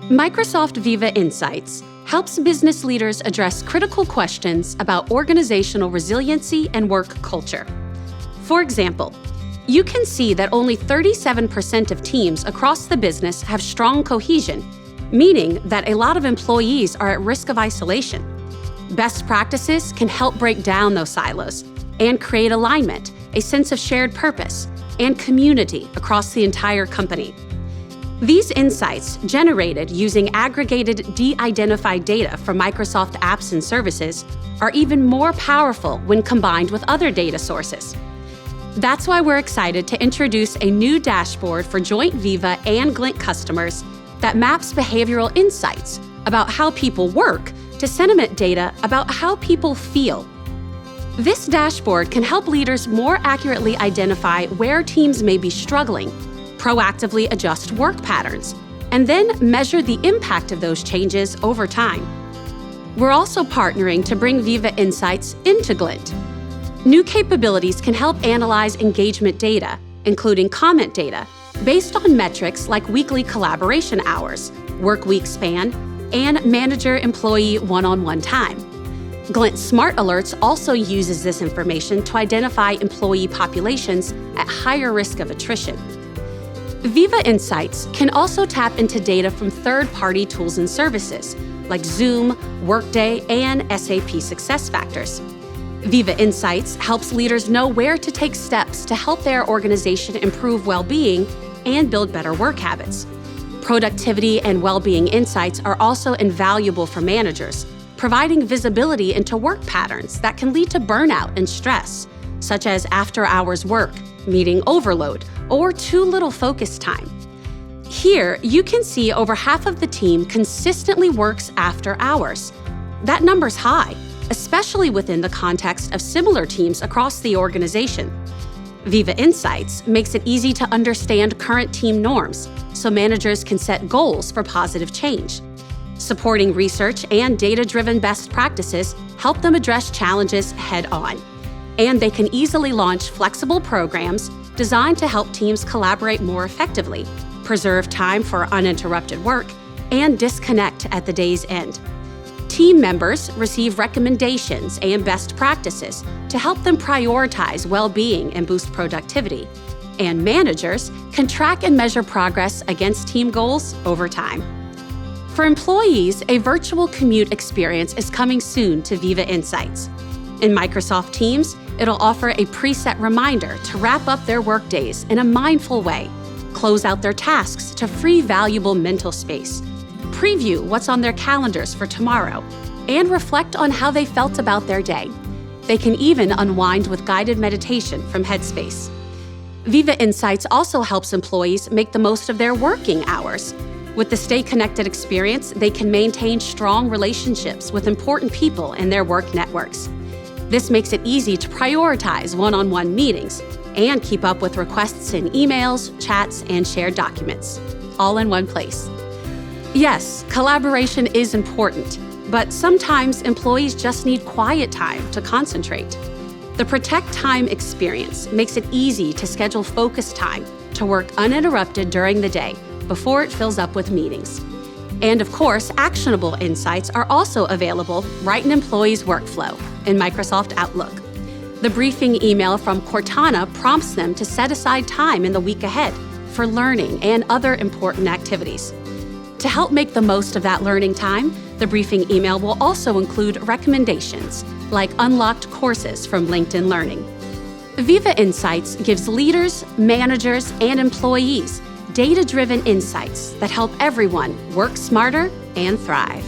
Microsoft Viva Insights helps business leaders address critical questions about organizational resiliency and work culture. For example, you can see that only 37% of teams across the business have strong cohesion, meaning that a lot of employees are at risk of isolation. Best practices can help break down those silos and create alignment, a sense of shared purpose, and community across the entire company. These insights, generated using aggregated de-identified data from Microsoft apps and services, are even more powerful when combined with other data sources. That's why we're excited to introduce a new dashboard for joint Viva and Glint customers that maps behavioral insights about how people work to sentiment data about how people feel. This dashboard can help leaders more accurately identify where teams may be struggling, proactively adjust work patterns, and then measure the impact of those changes over time. We're also partnering to bring Viva Insights into Glint. New capabilities can help analyze engagement data, including comment data, based on metrics like weekly collaboration hours, work week span, and manager-employee one-on-one time. Glint Smart Alerts also uses this information to identify employee populations at higher risk of attrition. Viva Insights can also tap into data from third-party tools and services like Zoom, Workday, and SAP SuccessFactors. Viva Insights helps leaders know where to take steps to help their organization improve well-being and build better work habits. Productivity and well-being insights are also invaluable for managers, providing visibility into work patterns that can lead to burnout and stress, such as after-hours work, meeting overload, or too little focus time. Here, you can see over half of the team consistently works after hours. That number's high, especially within the context of similar teams across the organization. Viva Insights makes it easy to understand current team norms so managers can set goals for positive change. Supporting research and data-driven best practices help them address challenges head-on. And they can easily launch flexible programs designed to help teams collaborate more effectively, preserve time for uninterrupted work, and disconnect at the day's end. Team members receive recommendations and best practices to help them prioritize well-being and boost productivity. And managers can track and measure progress against team goals over time. For employees, a virtual commute experience is coming soon to Viva Insights. In Microsoft Teams, it'll offer a preset reminder to wrap up their workdays in a mindful way, close out their tasks to free valuable mental space, preview what's on their calendars for tomorrow, and reflect on how they felt about their day. They can even unwind with guided meditation from Headspace. Viva Insights also helps employees make the most of their working hours. With the Stay Connected experience, they can maintain strong relationships with important people in their work networks. This makes it easy to prioritize one-on-one meetings and keep up with requests in emails, chats, and shared documents, all in one place. Yes, collaboration is important, but sometimes employees just need quiet time to concentrate. The Protect Time experience makes it easy to schedule focus time to work uninterrupted during the day before it fills up with meetings. And of course, actionable insights are also available right in employees' workflow in Microsoft Outlook. The briefing email from Cortana prompts them to set aside time in the week ahead for learning and other important activities. To help make the most of that learning time, the briefing email will also include recommendations, like unlocked courses from LinkedIn Learning. Viva Insights gives leaders, managers, and employees data-driven insights that help everyone work smarter and thrive.